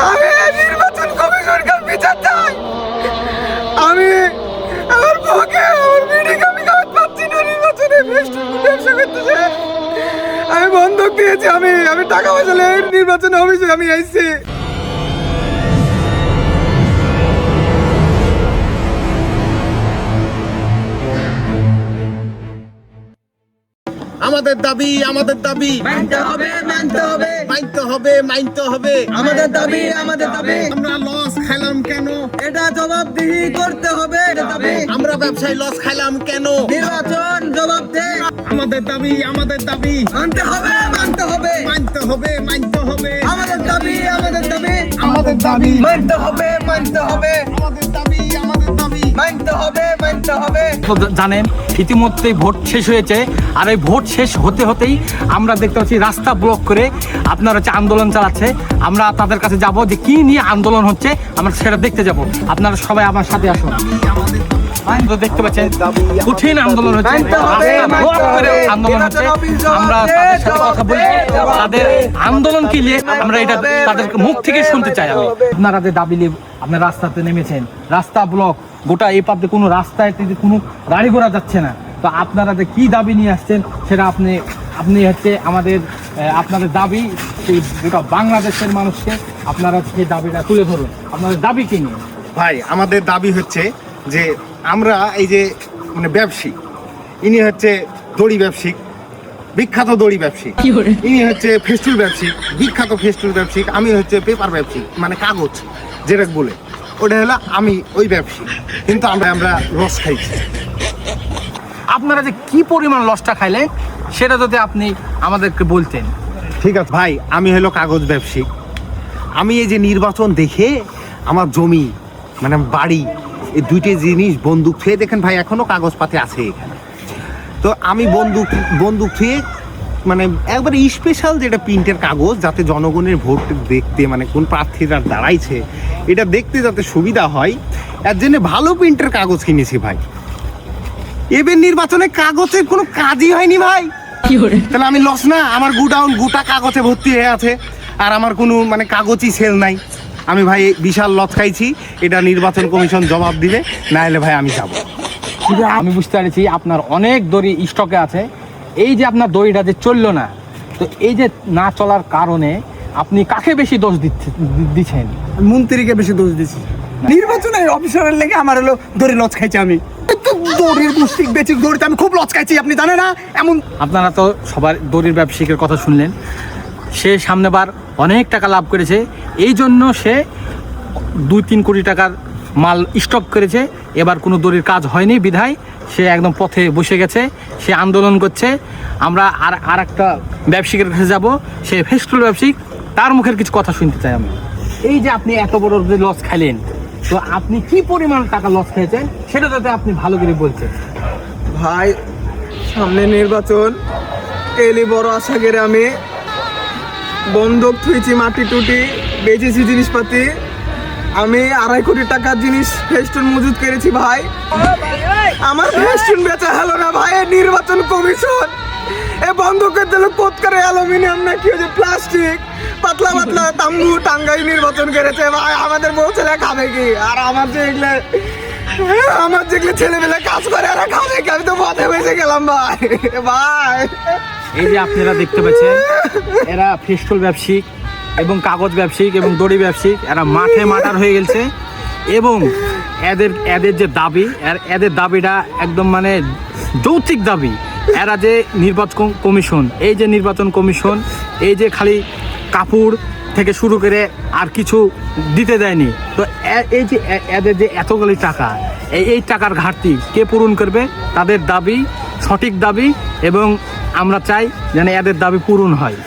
আমি নির্বাচন কমিশনকে বিচার চাই। আমি আমার পক্ষে আমার মিটিং আমি কাজ পাচ্ছি না, নির্বাচনে ব্যবসা করতেছে। আমি বন্ধক দিয়েছি, আমি টাকা পয়সা নির্বাচনে অফিসে আমি আইছি। আমাদের দাবি মানতে হবে, মানতে হবে, মানতে হবে। আমাদের দাবি। আমরা লস খাইলাম কেন? এটা জবাবদিহি করতে হবে, এটা দাবি। আমরা ব্যবসায় লস খাইলাম কেন? নির্বাচন জবাব দে। আমাদের দাবি মানতে হবে, মানতে হবে। আমাদের দাবি। আমাদের দাবি মানতে হবে, মানতে হবে, জানেন ইতিমধ্যেই ভোট শেষ হয়েছে, আর এই ভোট শেষ হতে হতেই আমরা দেখতে পাচ্ছি রাস্তা ব্লক করে আপনারা হচ্ছে আন্দোলন চালাচ্ছে। আমরা তাদের কাছে যাব যে কি নিয়ে আন্দোলন হচ্ছে, আমরা সেটা দেখতে যাব। আপনারা সবাই আমার সাথে আসুন। দেখতে পাচ্ছেন কঠিন আন্দোলন হচ্ছে, রাস্তা ব্লক করে আন্দোলন হচ্ছে। আমরা তাদের সাথে কথা বলি, তাদের আন্দোলন কি নিয়ে আমরা এটা তাদের মুখ থেকে শুনতে চাই। আপনারা যে দাবি নিয়ে আপনার রাস্তাতে নেমেছেন, রাস্তা ব্লক, গোটা এই পাশে কোনো রাস্তায় কোনো গাড়ি ঘোড়া যাচ্ছে না, তো আপনারা যে কি দাবি নিয়ে আসছেন সেটা আপনি হচ্ছে আপনাদের দাবি সেই গোটা বাংলাদেশের মানুষকে আপনারা সেই দাবিটা তুলে ধরুন। আপনাদের দাবি কি নিয়ে? ভাই, আমাদের দাবি হচ্ছে যে আমরা এই যে মানে ব্যবসায়ী, ইনি হচ্ছে দড়ি ব্যবসায়িক, বিখ্যাত দড়ি ব্যবসায়িক, ইনি হচ্ছে ফেস্টুল ব্যবসায়িক, বিখ্যাত ফেস্টুল ব্যবসায়িক, আমি হচ্ছে পেপার ব্যবসায়িক, মানে কাগজ যেটা বলে, ওটা হলো আমি ওই ব্যবসায়ী। কিন্তু আমরা লস খাইছি। আপনারা যে কি পরিমাণ লসটা খাইলেন সেটা যদি আপনি আমাদেরকে বলতেন। ঠিক আছে ভাই, আমি হলো কাগজ ব্যবসায়িক। আমি এই যে নির্বাচন দেখে আমার জমি মানে বাড়ি এই দুইটি জিনিস বন্দুক থুয়ে, দেখেন ভাই এখনো কাগজপাতি আছে এখানে, তো আমি বন্দুক থুয়ে মানে একবারে স্পেশাল যেটা প্রিন্টের কাগজ, যাতে জনগণের ভোট দেখতে মানে কোন প্রার্থীরা দাঁড়াইছে এটা দেখতে যাতে সুবিধা হয়, এর জন্য ভালো প্রিন্টের কাগজ কিনেছি ভাই। এবার নির্বাচনে কাগজের কোনো কাজই হয়নি ভাই, তাহলে আমি লস না? আমার গোটা কাগজে ভর্তি হয়ে আছে, আর আমার কোনো মানে কাগজই সেল নাই। আমি ভাই বিশাল লস খাইছি, এটা নির্বাচন কমিশন জবাব দিবে, না হলে ভাই আমি যাব। আমি বুঝতে পারছি আপনার অনেক দড়ি স্টকে আছে, এই যে আপনার দড়িটা যে চললো না, তো এই যে না চলার কারণে আপনি কাকে বেশি দোষ দিচ্ছেন? মন্ত্রীকে বেশি দোষ দিছি। নির্বাচনে অফিসারের লেগে আমার হলো দড়ি লস খাইছি। আমি দড়ির মুষ্টিক বেচিক দড়িতে আমি খুব লস খাইছি, আপনি জানেন না? এমন আপনারা তো সবার দড়ির ব্যবসায়িকের কথা শুনলেন, সে সামনেবার অনেক টাকা লাভ করেছে, এই জন্য সে 2-3 কোটি টাকার মাল স্টক করেছে। এবার কোনো দড়ির কাজ হয়নি বিধায় সে একদম পথে বসে গেছে, সে আন্দোলন করছে। আমরা আর একটা ব্যবসায়িকের কাছে যাব, সে ফেস্টুল ব্যবসায়িক, তার মুখের কিছু কথা শুনতে চাই আমি। এই যে আপনি এত বড় যে লস খাইলেন, তো আপনি কি পরিমাণ টাকা লস খেয়েছেন সেটা যাতে আপনি ভালো করে বলছেন। ভাই, সামনে নির্বাচন, এলি বড় আশা করে আমি বন্ধক থুইছি, মাটি টুটি বেচেছি জিনিসপাতি। আমি 2.5 কোটি টাকার জিনিস ফেস্টুন মজুদ করেছি ভাই। আমার ফেস্টুন বেচা হলো না ভাই। নির্বাচন কমিশন এ বন্ধকের দিল কোত করে অ্যালুমিনিয়াম না কি হচ্ছে প্লাস্টিক পাতলা তাম্বু টাঙ্গাই নির্বাচন করেছে ভাই। আমাদের বউ ছেলে খাবে কি? আর আমার যেগুলো ছেলেমেলে কাজ করে এরা খাবে কি? আমি তো পথে বেঁচে গেলাম ভাই। এই যে আপনারা দেখতে পাচ্ছেন, এরা ফেস্টুল ব্যবসায়িক এবং কাগজ ব্যবসায়িক এবং দড়ি ব্যবসায়িক, এরা মাঠে মাটার হয়ে গেছে। এবং এদের যে দাবি, এদের দাবিটা একদম মানে যৌক্তিক দাবি। এরা যে নির্বাচন কমিশন, এই যে নির্বাচন কমিশন, এই যে খালি কাপড় থেকে শুরু করে আর কিছু দিতে দেয়নি, তো এই যে এদের যে এতগুলি টাকা, এই টাকার ঘাটতি কে পূরণ করবে? তাদের দাবি সঠিক দাবি, এবং আমরা চাই যেন এদের দাবি পূরণ হয়।